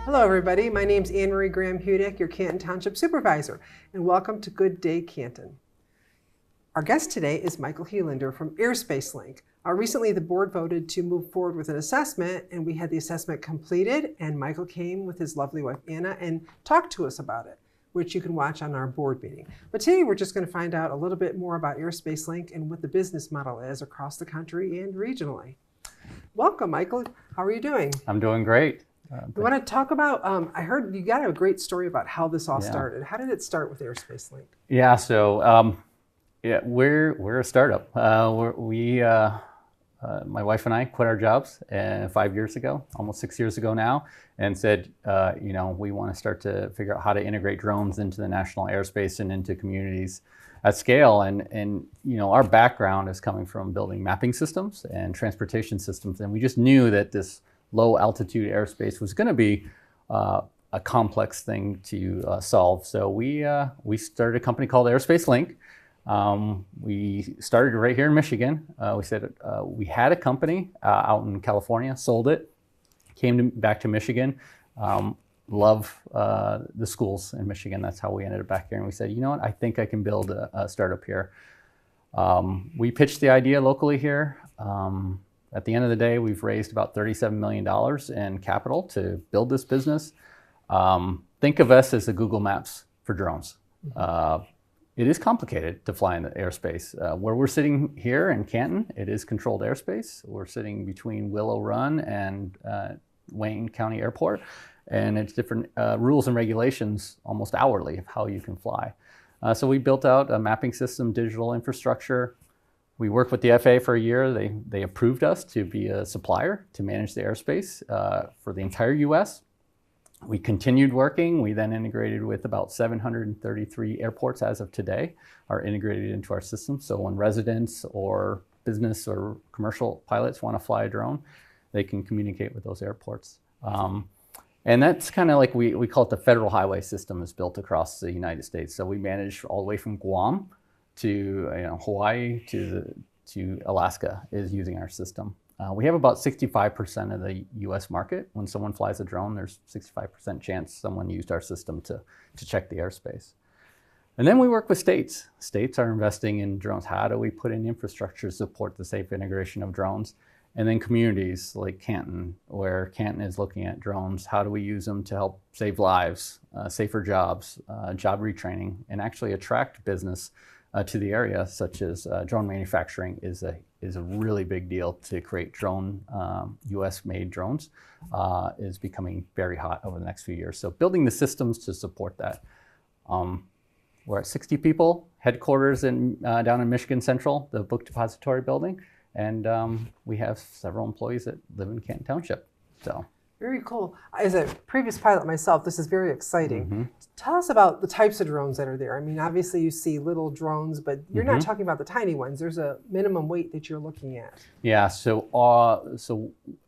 Hello everybody, my name's Anne Marie Graham-Hudick, your Canton Township Supervisor, and welcome to Good Day Canton. Our guest today is Michael Healander from Airspace Link. Recently the board voted to move forward with an assessment, and we had the assessment completed, and Michael came with his lovely wife Anna and talked to us about it, which you can watch on our board meeting. But today we're just going to find out a little bit more about Airspace Link and what the business model is across the country and regionally. Welcome, Michael. How are you doing? I'm doing great. You want to talk about, I heard you got a great story about how this all started. How did it start with Airspace Link? Yeah, so we're a startup. My wife and I quit our jobs 5 years ago, almost 6 years ago now, and said, we want to start to figure out how to integrate drones into the national airspace and into communities at scale. And our background is coming from building mapping systems and transportation systems, and we just knew that this low altitude airspace was going to be a complex thing to solve. So we started a company called Airspace Link. We started right here in Michigan. We said we had a company out in California, sold it, came back to Michigan. Love the schools in Michigan. That's how we ended up back here. And we said, you know what, I think I can build a startup here. We pitched the idea locally here. At the end of the day, we've raised about $37 million in capital to build this business. Think of us as the Google Maps for drones. It is complicated to fly in the airspace. Where we're sitting here in Canton, it is controlled airspace. We're sitting between Willow Run and Wayne County Airport, and it's different rules and regulations almost hourly of how you can fly. So we built out a mapping system, digital infrastructure. We worked with the FAA for a year. They approved us to be a supplier to manage the airspace for the entire US. We continued working. We then integrated with about 733 airports as of today, are integrated into our system. So when residents or business or commercial pilots want to fly a drone, they can communicate with those airports. And that's kind of like we call it the federal highway system is built across the United States. So we manage all the way from Guam to Hawaii to Alaska is using our system. We have about 65% of the US market. When someone flies a drone, there's 65% chance someone used our system to check the airspace. And then we work with states. States are investing in drones. How do we put in infrastructure to support the safe integration of drones? And then communities like Canton, where Canton is looking at drones. How do we use them to help save lives, safer jobs, job retraining, and actually attract business to the area, such as drone manufacturing is a really big deal to create drone, US-made drones is becoming very hot over the next few years. So building the systems to support that. We're at 60 people, headquarters down in Michigan Central, the Book Depository building, and we have several employees that live in Canton Township. So. Very cool. As a previous pilot myself, this is very exciting. Tell us about the types of drones that are there. I mean, obviously you see little drones, but you're not talking about the tiny ones. There's a minimum weight that you're looking at. Yeah, so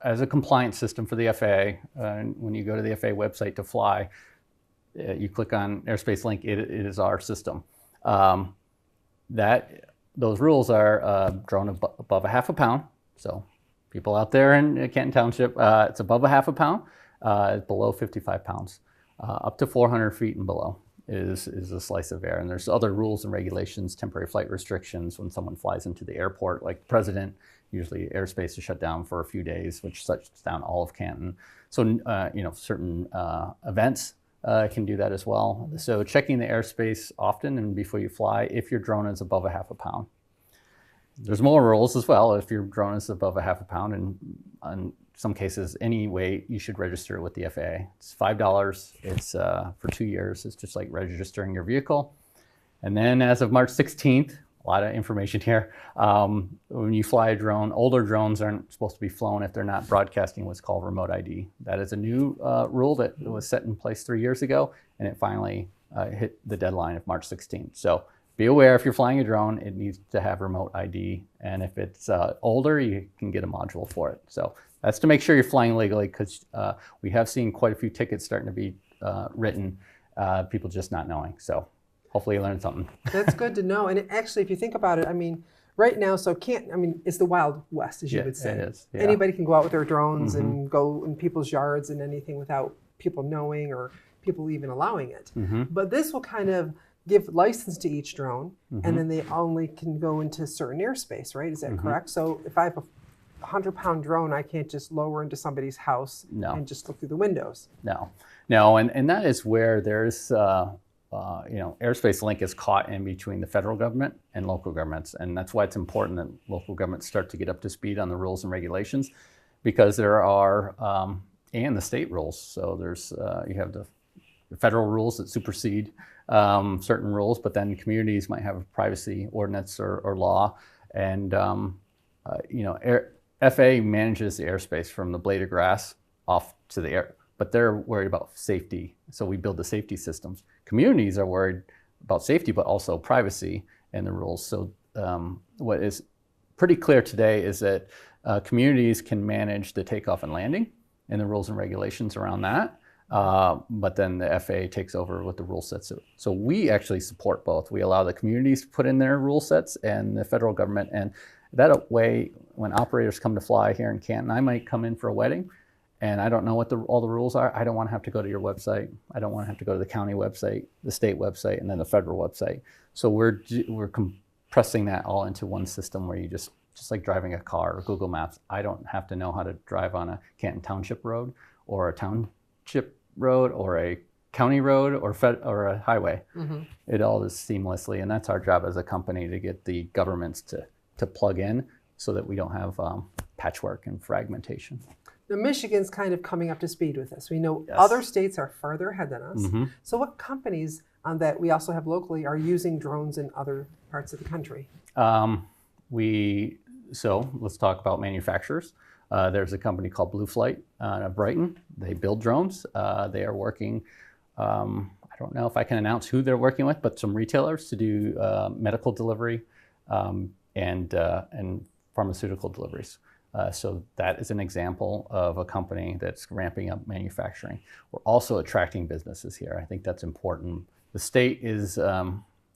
as a compliance system for the FAA, when you go to the FAA website to fly, you click on Airspace Link, it is our system. Those rules are drone above a half a pound. So people out there in Canton Township, it's above a half a pound, below 55 pounds. Up to 400 feet and below is a slice of air. And there's other rules and regulations, temporary flight restrictions when someone flies into the airport, like the president, usually airspace is shut down for a few days, which shuts down all of Canton. So, certain events can do that as well. So checking the airspace often and before you fly, if your drone is above a half a pound. There's more rules as well. If your drone is above a half a pound, and in some cases, any weight, you should register with the FAA. It's $5. It's for 2 years. It's just like registering your vehicle. And then as of March 16th, a lot of information here. When you fly a drone, older drones aren't supposed to be flown if they're not broadcasting what's called remote ID. That is a new rule that was set in place 3 years ago, and it finally hit the deadline of March 16th. So be aware, if you're flying a drone, it needs to have remote ID. And if it's older, you can get a module for it. So that's to make sure you're flying legally, because we have seen quite a few tickets starting to be written, people just not knowing. So hopefully you learned something. That's good to know. And actually, if you think about it, I mean, right now, it's the Wild West, as you would say. It is. Yeah. Anybody can go out with their drones and go in people's yards and anything without people knowing or people even allowing it. Mm-hmm. But this will kind of give license to each drone, and then they only can go into certain airspace, right? Is that correct? So if I have a 100-pound drone, I can't just lower into somebody's house and just look through the windows. No, and that is where there's, Airspace Link is caught in between the federal government and local governments, and that's why it's important that local governments start to get up to speed on the rules and regulations, because there are, and the state rules. So there's, you have the federal rules that supersede certain rules, but then communities might have a privacy ordinance or law, and FAA manages the airspace from the blade of grass off to the air, but they're worried about safety. So we build the safety systems. Communities are worried about safety, but also privacy and the rules. So what is pretty clear today is that communities can manage the takeoff and landing and the rules and regulations around that. But then the FAA takes over with the rule sets. So we actually support both. We allow the communities to put in their rule sets and the federal government, and that way, when operators come to fly here in Canton, I might come in for a wedding and I don't know what all the rules are. I don't want to have to go to your website. I don't want to have to go to the county website, the state website, and then the federal website. So we're compressing that all into one system where you just like driving a car or Google Maps. I don't have to know how to drive on a Canton Township road or a township road or a county road or a highway. It all is seamlessly, and that's our job as a company, to get the governments to plug in so that we don't have patchwork and fragmentation. Now, Michigan's kind of coming up to speed with this. We know other states are further ahead than us. So what companies that we also have locally are using drones in other parts of the country? So let's talk about manufacturers. There's a company called Blue Flight out of Brighton. They build drones. They are working, I don't know if I can announce who they're working with, but some retailers to do medical delivery and pharmaceutical deliveries. So that is an example of a company that's ramping up manufacturing. We're also attracting businesses here. I think that's important. The state is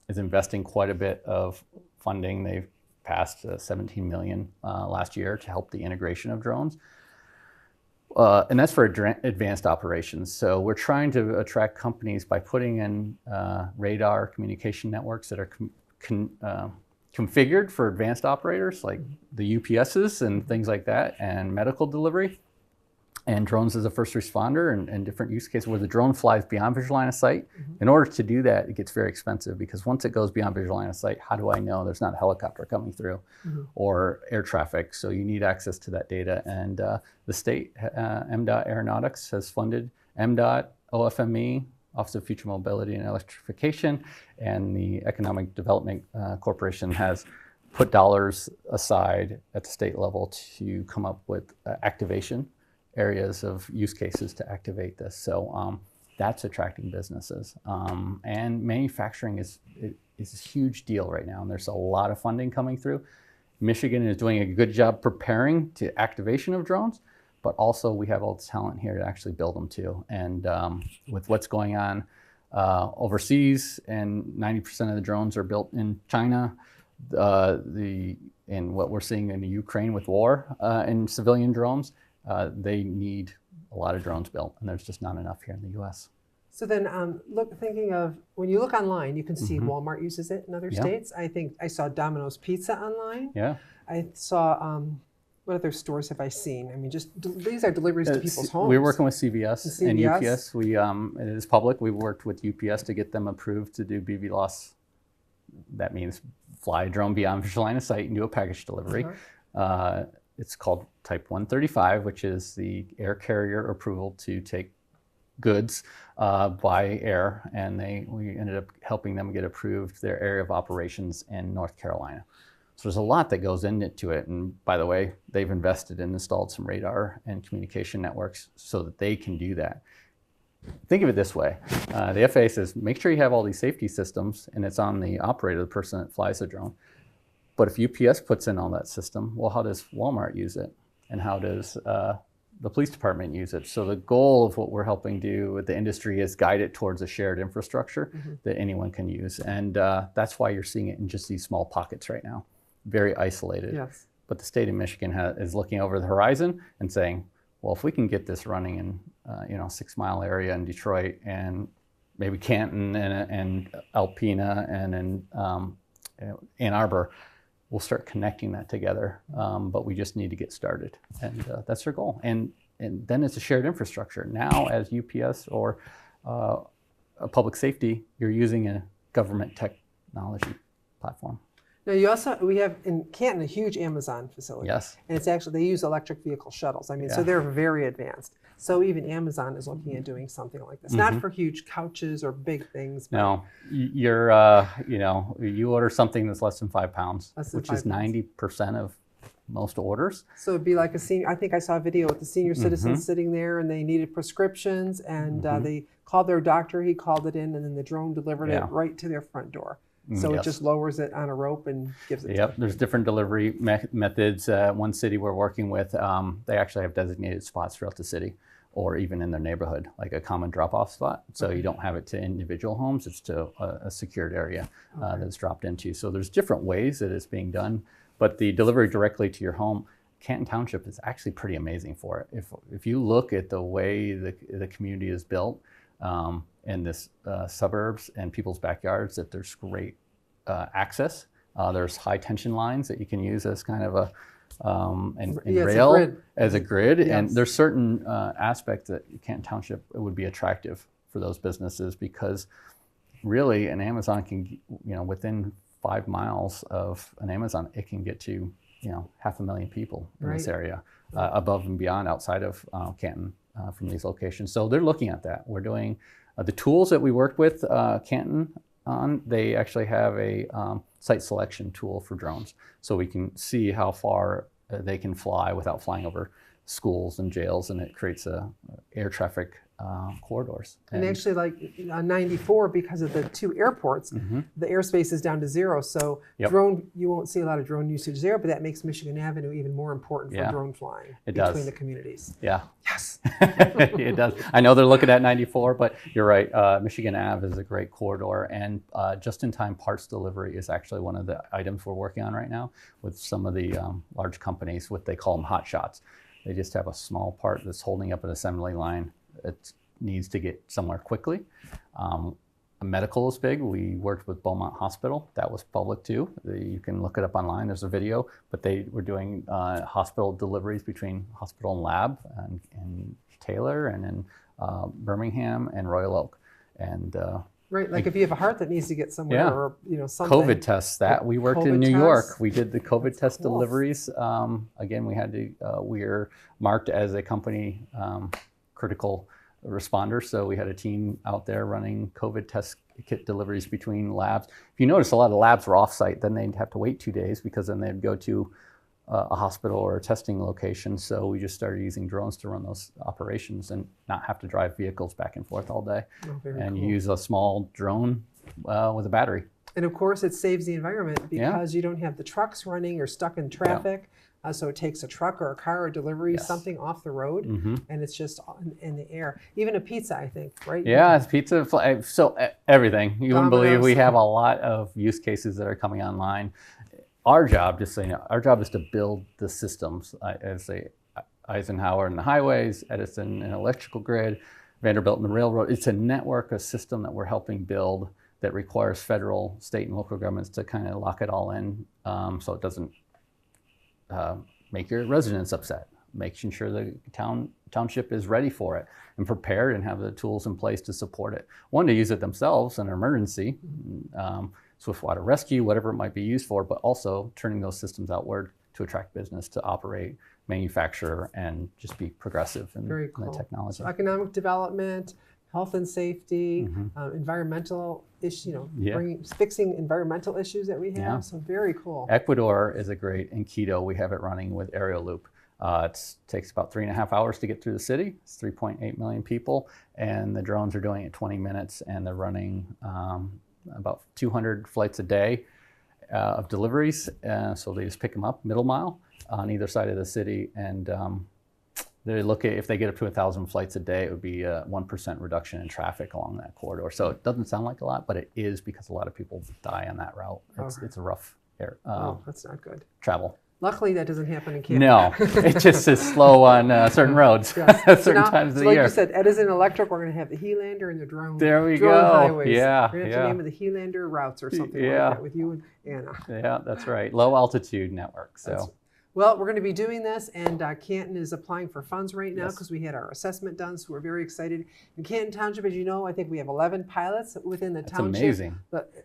investing quite a bit of funding. They've passed $17 million last year to help the integration of drones. And that's for advanced operations. So we're trying to attract companies by putting in radar communication networks that are configured for advanced operators like the UPSs and things like that, and medical delivery, and drones as a first responder, and different use cases where the drone flies beyond visual line of sight. In order to do that, it gets very expensive, because once it goes beyond visual line of sight, how do I know there's not a helicopter coming through or air traffic? So you need access to that data. And the state, MDOT Aeronautics, has funded MDOT, OFME, Office of Future Mobility and Electrification, and the Economic Development Corporation has put dollars aside at the state level to come up with activation areas of use cases to activate this. So that's attracting businesses. And manufacturing is a huge deal right now, and there's a lot of funding coming through. Michigan is doing a good job preparing to activation of drones, but also we have all the talent here to actually build them too. And with what's going on overseas, and 90% of the drones are built in China, and what we're seeing in the Ukraine with war and civilian drones, they need a lot of drones built, and there's just not enough here in the U.S. So then, thinking of, when you look online, you can see Walmart uses it in other states. I think I saw Domino's Pizza online. Yeah. I saw, what other stores have I seen? I mean, these are deliveries to people's homes. We're working with CVS and UPS. It is public. We worked with UPS to get them approved to do BVLOS. That means fly a drone beyond visual line of sight and do a package delivery. It's called Type 135, which is the air carrier approval to take goods by air, and we ended up helping them get approved their area of operations in North Carolina. So there's a lot that goes into it, and by the way, they've invested and installed some radar and communication networks so that they can do that. Think of it this way. The FAA says, make sure you have all these safety systems, and it's on the operator, the person that flies the drone. But if UPS puts in all that system, well, how does Walmart use it? And how does the police department use it? So the goal of what we're helping do with the industry is guide it towards a shared infrastructure that anyone can use. And that's why you're seeing it in just these small pockets right now, very isolated. Yes. But the state of Michigan is looking over the horizon and saying, well, if we can get this running in, 6 Mile area in Detroit and maybe Canton and Alpena and in Ann Arbor, we'll start connecting that together. But we just need to get started. And that's our goal. And then it's a shared infrastructure. Now, as UPS or a public safety, you're using a government technology platform. Now we have in Canton a huge Amazon facility. Yes. And it's actually, they use electric vehicle shuttles. I mean, so they're very advanced. So even Amazon is looking at doing something like this. Not for huge couches or big things. But no, you're, you order something that's less than 5 pounds, which is 90% of most orders. So it'd be like a senior, I think I saw a video with the senior citizens sitting there and they needed prescriptions and they called their doctor, he called it in and then the drone delivered it right to their front door. So it just lowers it on a rope and gives it to them. There's different delivery methods. One city we're working with, they actually have designated spots throughout the city or even in their neighborhood, like a common drop-off spot. So you don't have it to individual homes, it's to a secured area that's dropped into. So there's different ways that it's being done, but the delivery directly to your home, Canton Township is actually pretty amazing for it. If you look at the way the community is built in this suburbs and people's backyards, that there's great access. There's high tension lines that you can use as kind of a rail as a grid. Yes. And there's certain aspects that Canton Township would be attractive for those businesses because really an Amazon can, within 5 miles of an Amazon, it can get to, 500,000 people in this area, above and beyond outside of Canton from these locations. So they're looking at that. We're doing the tools that we worked with Canton on. They actually have a site selection tool for drones. So we can see how far they can fly without flying over schools and jails, and it creates air traffic corridors. And actually, like on 94, because of the 2 airports, the airspace is down to 0. So drone, you won't see a lot of drone usage there, but that makes Michigan Avenue even more important for drone flying between the communities. Yeah. Yes. It does. I know they're looking at 94, but you're right. Michigan Ave is a great corridor, and just-in-time parts delivery is actually one of the items we're working on right now with some of the large companies. What they call them hot shots. They just have a small part that's holding up an assembly line. It needs to get somewhere quickly. Medical is big. We worked with Beaumont Hospital. That was public too. You can look it up online. There's a video, but they were doing hospital deliveries between hospital and lab in Taylor and in Birmingham and Royal Oak. And right, like if you have a heart that needs to get somewhere or something. COVID tests that. We worked in New York. We did the COVID test deliveries. Again, we're marked as a company critical responder. So we had a team out there running COVID test kit deliveries between labs. If you notice, a lot of labs were off-site. Then they'd have to wait 2 days because then they'd go to a hospital or a testing location. So we just started using drones to run those operations and not have to drive vehicles back and forth all day. And you use a small drone with a battery. And of course, it saves the environment because you don't have the trucks running or stuck in traffic. So it takes a truck or a car or delivery, something off the road, and it's just in the air. Even a pizza, I think, right? Yeah, it's pizza. So everything. You wouldn't believe we have a lot of use cases that are coming online. Our job, just so you know, our job is to build the systems. As Eisenhower in the highways, Edison in electrical grid, Vanderbilt in the railroad. It's a network, a system that we're helping build that requires federal, state, and local governments to kind of lock it all in, so it doesn't make your residents upset, making sure the township is ready for it and prepared and have the tools in place to support it. One, to use it themselves in an emergency, swift water rescue, whatever it might be used for, but also turning those systems outward to attract business, to operate, manufacture, and just be progressive in the technology. So economic development, health and safety, environmental issues, fixing environmental issues that we have. Yeah. So very cool. Ecuador is a great, in Quito, we have it running with aerial loop. It takes about 3.5 hours to get through the city. It's 3.8 million people, and the drones are doing it 20 minutes, and they're running about 200 flights a day of deliveries. So they just pick them up, middle mile, on either side of the city, and they look at, if they get up to 1,000 flights a day, it would be a 1% reduction in traffic along that corridor. So it doesn't sound like a lot, but it is, because a lot of people die on that route. It's a rough that's not good. Travel. Luckily, that doesn't happen in Canton. No, it just is slow on certain roads Yes. at So certain now, times of the like year. you said, Edison Electric, we're going to have the Healander and the drone. There we drone go. highways. Yeah, We're going to have to name it the Healander routes or something Yeah. like that with you and Anna. Yeah, that's right. Low altitude network. So. Well, we're going to be doing this, and Canton is applying for funds right now Yes. because we had our assessment done, so we're very excited. In Canton Township, as you know, I think we have 11 pilots within the That's township. amazing.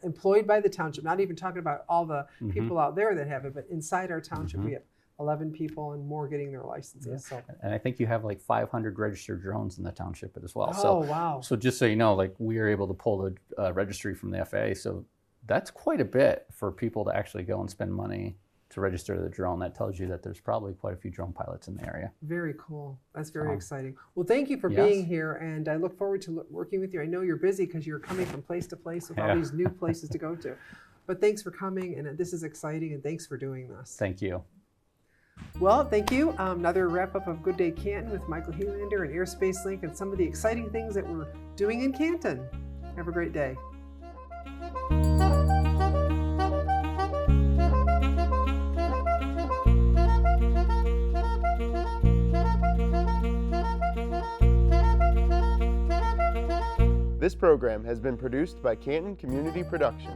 Employed by the township, not even talking about all the people out there that have it, but inside our township, we have 11 people and more getting their licenses. So. And I think you have like 500 registered drones in the township as well. Oh, wow. So just so you know, like we are able to pull the registry from the FAA. So that's quite a bit for people to actually go and spend money to register the drone. That tells you that there's probably quite a few drone pilots in the area. Very cool. That's very exciting. Well, thank you for Yes. being here, and I look forward to working with you. I know you're busy because you're coming from place to place with all these new places to go to. But thanks for coming, and this is exciting, and thanks for doing this. Thank you. Well, thank you. Another wrap-up of Good Day Canton with Michael Healander and Airspace Link and some of the exciting things that we're doing in Canton. Have a great day. This program has been produced by Canton Community Productions.